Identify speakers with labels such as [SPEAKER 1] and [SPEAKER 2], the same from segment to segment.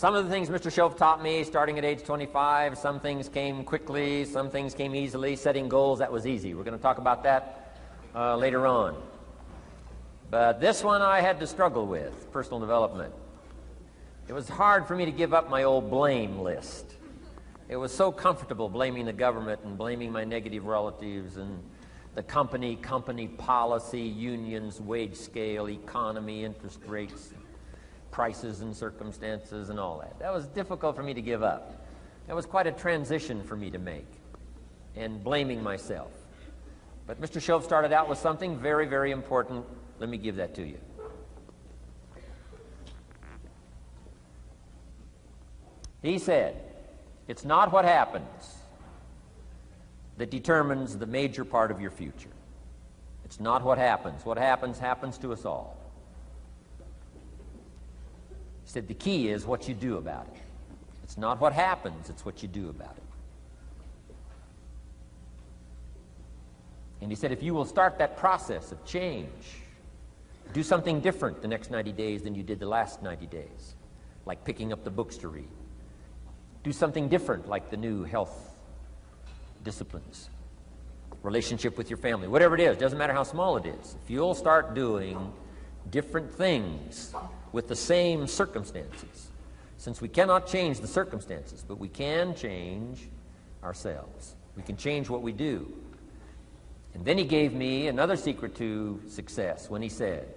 [SPEAKER 1] Some of the things Mr. Shoaff taught me starting at age 25, some things came quickly, some things came easily. Setting goals, that was easy. We're going to talk about that later on. But this one I had to struggle with, personal development. It was hard for me to give up my old blame list. It was so comfortable blaming the government and blaming my negative relatives and the company policy, unions, wage scale, economy, interest rates, prices and circumstances and all that. That was difficult for me to give up. That was quite a transition for me to make, and blaming myself. But Mr. Shoaff started out with something very, very important. Let me give that to you. He said, it's not what happens that determines the major part of your future. It's not what happens. What happens, happens to us all. He said the key is what you do about it. It's not what happens, it's what you do about it. And he said if you will start that process of change, do something different the next 90 days than you did the last 90 days, like picking up the books to read. Do something different like the new health disciplines, relationship with your family, whatever it is, doesn't matter how small it is. If you'll start doing different things with the same circumstances, since we cannot change the circumstances, but we can change ourselves. We can change what we do. And then he gave me another secret to success when he said,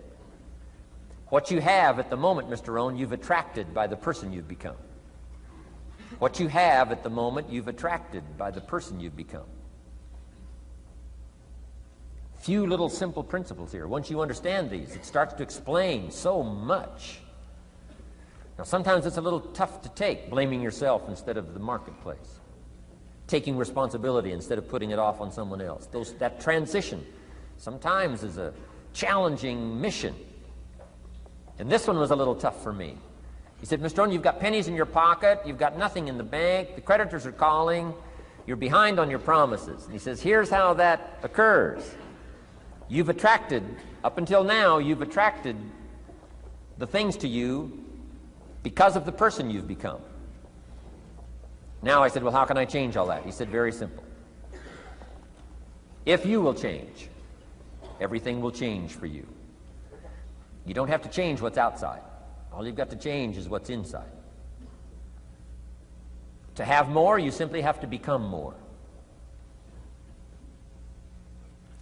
[SPEAKER 1] what you have at the moment, Mr. Rohn, you've attracted by the person you've become. What you have at the moment, you've attracted by the person you've become. Few little simple principles here. Once you understand these, it starts to explain so much. Now, sometimes it's a little tough to take, blaming yourself instead of the marketplace, taking responsibility instead of putting it off on someone else. That transition sometimes is a challenging mission. And this one was a little tough for me. He said, Mr. Rohn, you've got pennies in your pocket, you've got nothing in the bank, the creditors are calling, you're behind on your promises. And he says, here's how that occurs. You've attracted, up until now, you've attracted the things to you because of the person you've become. Now I said, well, how can I change all that? He said, very simple. If you will change, everything will change for you. You don't have to change what's outside. All you've got to change is what's inside. To have more, you simply have to become more.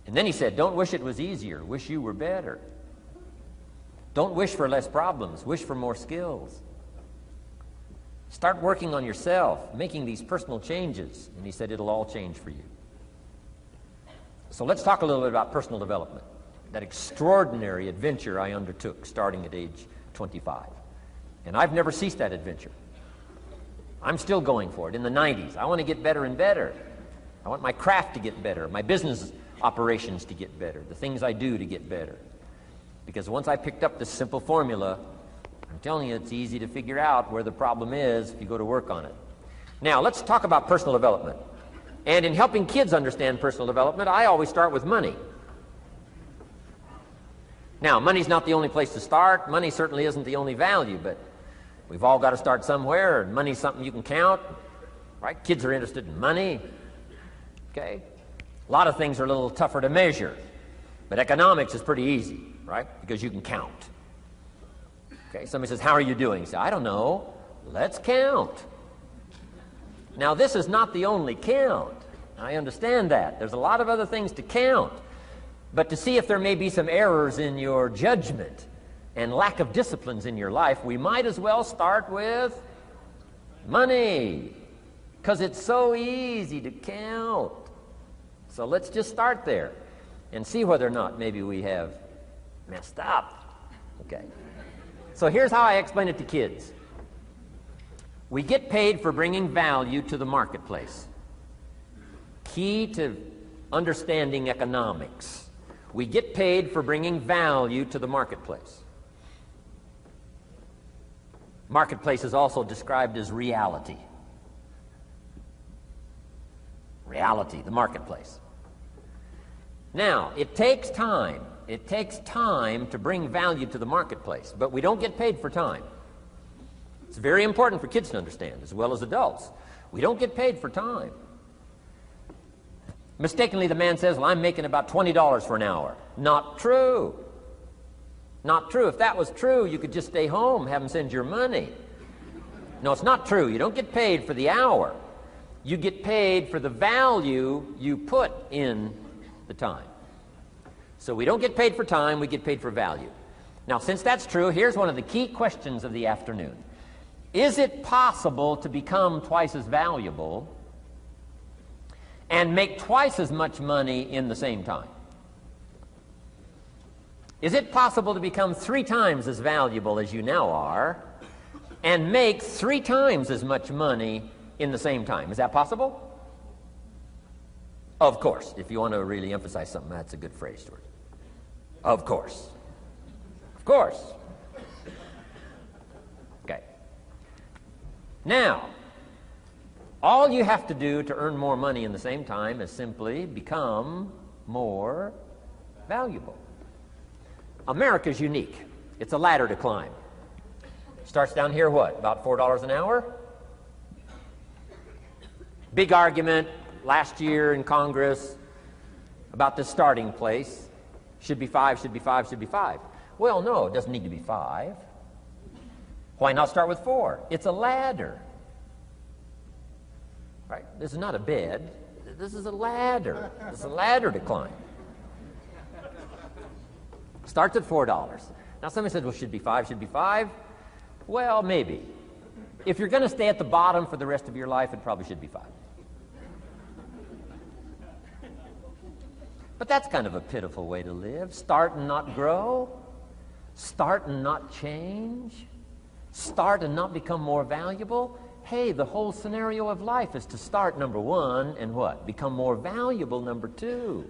[SPEAKER 1] And then he said, don't wish it was easier, wish you were better. Don't wish for less problems, wish for more skills. Start working on yourself, making these personal changes. And he said, it'll all change for you. So let's talk a little bit about personal development, that extraordinary adventure I undertook starting at age 25. And I've never ceased that adventure. I'm still going for it in the 90s. I want to get better and better. I want my craft to get better, my business operations to get better, the things I do to get better. Because once I picked up this simple formula, I'm telling you, it's easy to figure out where the problem is if you go to work on it. Now, let's talk about personal development. And in helping kids understand personal development, I always start with money. Now, money's not the only place to start. Money certainly isn't the only value, but we've all got to start somewhere, and money's something you can count, right? Kids are interested in money, okay? A lot of things are a little tougher to measure, but economics is pretty easy, right? Because you can count. Okay, somebody says, how are you doing? You say, I don't know. Let's count. Now, this is not the only count. I understand that. There's a lot of other things to count. But to see if there may be some errors in your judgment and lack of disciplines in your life, we might as well start with money, because it's so easy to count. So let's just start there and see whether or not maybe we have messed up. Okay. So here's how I explain it to kids. We get paid for bringing value to the marketplace. Key to understanding economics. We get paid for bringing value to the marketplace. Marketplace is also described as reality. Reality, the marketplace. Now, it takes time. It takes time to bring value to the marketplace, but we don't get paid for time. It's very important for kids to understand, as well as adults. We don't get paid for time. Mistakenly, the man says, well, I'm making about $20 for an hour. Not true. Not true. If that was true, you could just stay home, have them send your money. No, it's not true. You don't get paid for the hour. You get paid for the value you put in the time. So we don't get paid for time, we get paid for value. Now, since that's true, here's one of the key questions of the afternoon. Is it possible to become twice as valuable and make twice as much money in the same time? Is it possible to become 3 times as valuable as you now are and make 3 times as much money in the same time? Is that possible? Of course. If you want to really emphasize something, that's a good phrase, Stuart. Of course. Of course. Okay. Now, all you have to do to earn more money in the same time is simply become more valuable. America's unique. It's a ladder to climb. Starts down here, what, about $4 an hour? Big argument last year in Congress about the starting place. Should be 5, should be 5, should be 5. Well, no, it doesn't need to be 5. Why not start with 4? It's a ladder. Right? This is not a bed. This is a ladder. It's a ladder to climb. Starts at $4. Now somebody said, well, should be 5, should be 5. Well, maybe. If you're going to stay at the bottom for the rest of your life, it probably should be 5. But that's kind of a pitiful way to live. Start and not grow. Start and not change. Start and not become more valuable. Hey, the whole scenario of life is to start, number 1, and what? Become more valuable, number 2.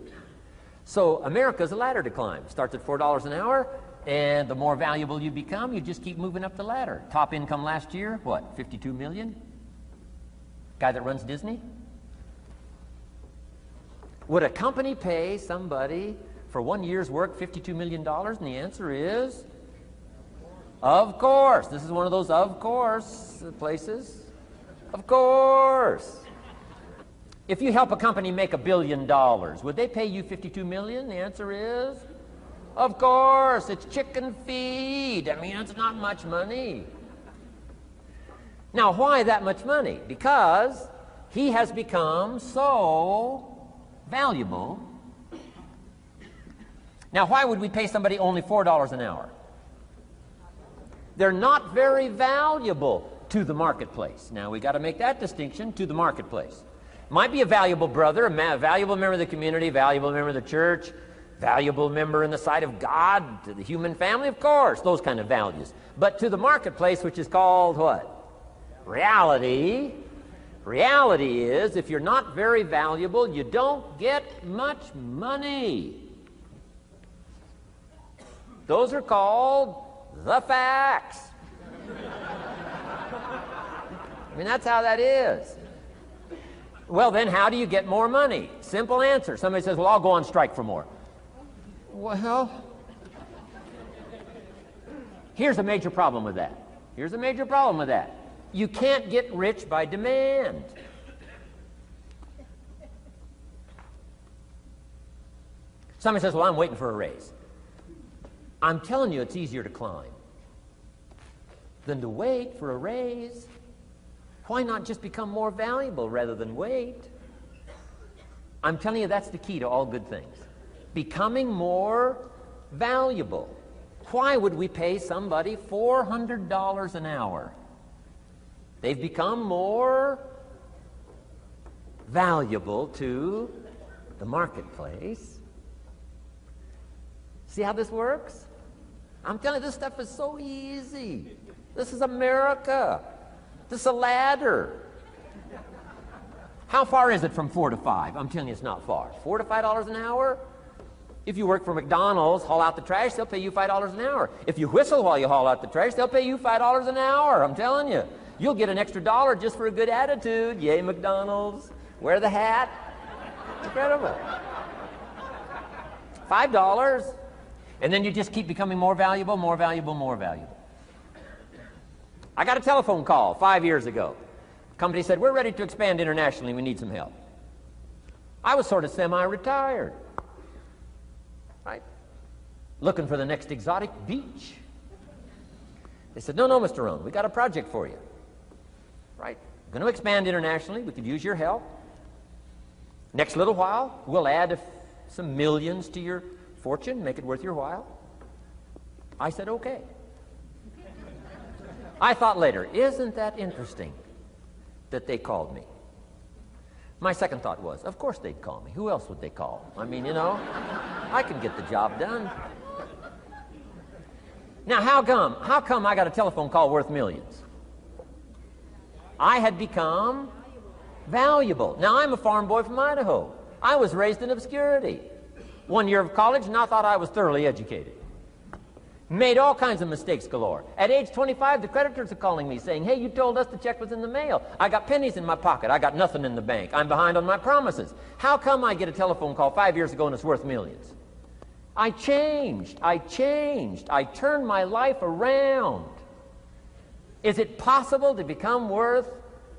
[SPEAKER 1] So America's a ladder to climb. Starts at $4 an hour, and the more valuable you become, you just keep moving up the ladder. Top income last year, what, 52 million? Guy that runs Disney? Would a company pay somebody for 1 year's work $52 million? And the answer is, of course. This is one of those of course places. Of course. If you help a company make $1 billion, would they pay you $52 million? The answer is, of course. It's chicken feed. I mean, it's not much money. Now, why that much money? Because he has become so valuable. Now, why would we pay somebody only $4 an hour? They're not very valuable to the marketplace. Now, we got to make that distinction, to the marketplace. Might be a valuable brother, a valuable member of the community, valuable member of the church, valuable member in the sight of God, to the human family, of course, those kind of values. But to the marketplace, which is called what? Reality. Reality is, if you're not very valuable, you don't get much money. Those are called the facts. I mean, that's how that is. Well, then how do you get more money? Simple answer. Somebody says, well, I'll go on strike for more. Well, here's a major problem with that. Here's a major problem with that. You can't get rich by demand. Somebody says, well, I'm waiting for a raise. I'm telling you, it's easier to climb than to wait for a raise. Why not just become more valuable rather than wait? I'm telling you, that's the key to all good things. Becoming more valuable. Why would we pay somebody $400 an hour? They've become more valuable to the marketplace. See how this works? I'm telling you, this stuff is so easy. This is America. This is a ladder. How far is it from 4 to 5? I'm telling you, it's not far. $4 to $5 an hour? If you work for McDonald's, haul out the trash, they'll pay you $5 an hour. If you whistle while you haul out the trash, they'll pay you $5 an hour. I'm telling you. You'll get an extra $1 just for a good attitude. Yay, McDonald's. Wear the hat. Incredible. $5. And then you just keep becoming more valuable, more valuable, more valuable. I got a telephone call 5 years ago. The company said, we're ready to expand internationally. We need some help. I was sort of semi-retired, right? Looking for the next exotic beach. They said, no, Mr. Rohn, we got a project for you, right? We're going to expand internationally. We could use your help. Next little while, we'll add some millions to your fortune, make it worth your while. I said, okay. I thought later, isn't that interesting that they called me? My second thought was, of course they'd call me. Who else would they call? I mean, you know, I can get the job done. Now, how come I got a telephone call worth millions? I had become valuable. Now, I'm a farm boy from Idaho. I was raised in obscurity. 1 year of college, and I thought I was thoroughly educated. Made all kinds of mistakes galore. At age 25, the creditors are calling me saying, hey, you told us the check was in the mail. I got pennies in my pocket. I got nothing in the bank. I'm behind on my promises. How come I get a telephone call 5 years ago and it's worth millions? I changed. I turned my life around. Is it possible to become worth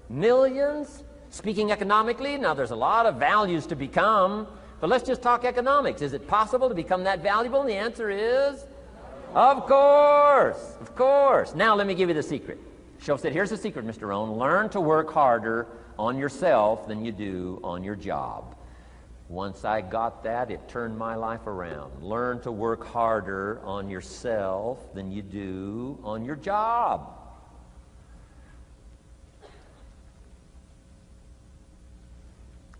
[SPEAKER 1] millions? Speaking economically, now there's a lot of values to become, but let's just talk economics. Is it possible to become that valuable? And the answer is, of course, of course. Now let me give you the secret. Shoaff said, here's the secret, Mr. Rohn. Learn to work harder on yourself than you do on your job. Once I got that, it turned my life around. Learn to work harder on yourself than you do on your job.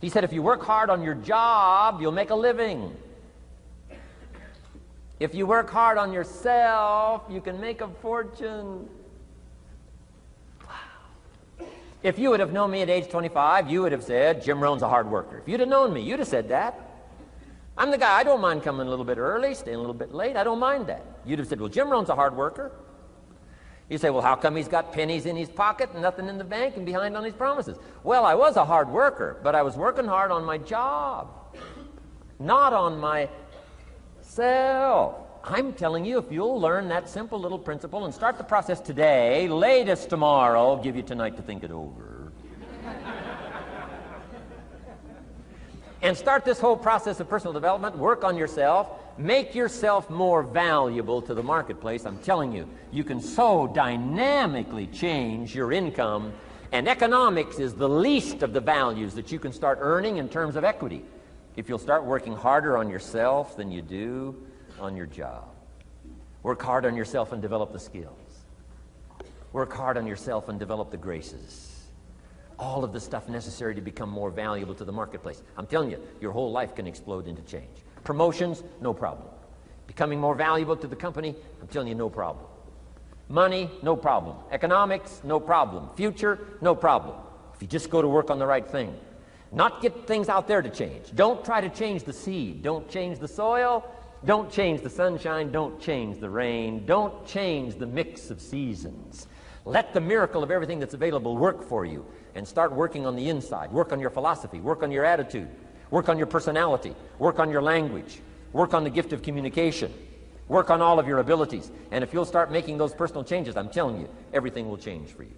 [SPEAKER 1] He said, if you work hard on your job, you'll make a living. If you work hard on yourself, you can make a fortune. Wow. If you would have known me at age 25, you would have said, Jim Rohn's a hard worker. If you'd have known me, you'd have said that. I'm the guy, I don't mind coming a little bit early, staying a little bit late. I don't mind that. You'd have said, well, Jim Rohn's a hard worker. You say, well, how come he's got pennies in his pocket and nothing in the bank and behind on his promises? Well, I was a hard worker, but I was working hard on my job, not on myself. I'm telling you, if you'll learn that simple little principle and start the process today, latest tomorrow, I'll give you tonight to think it over. And start this whole process of personal development, work on yourself, make yourself more valuable to the marketplace. I'm telling you, you can so dynamically change your income, and economics is the least of the values that you can start earning in terms of equity if you'll start working harder on yourself than you do on your job. Work hard on yourself and develop the skills. Work hard on yourself and develop the graces. All of the stuff necessary to become more valuable to the marketplace. I'm telling you, your whole life can explode into change. Promotions, no problem. Becoming more valuable to the company, I'm telling you, no problem. Money, no problem. Economics, no problem. Future, no problem. If you just go to work on the right thing. Not get things out there to change. Don't try to change the seed. Don't change the soil. Don't change the sunshine. Don't change the rain. Don't change the mix of seasons. Let the miracle of everything that's available work for you, and start working on the inside. Work on your philosophy. Work on your attitude. Work on your personality. Work on your language. Work on the gift of communication. Work on all of your abilities. And if you'll start making those personal changes, I'm telling you, everything will change for you.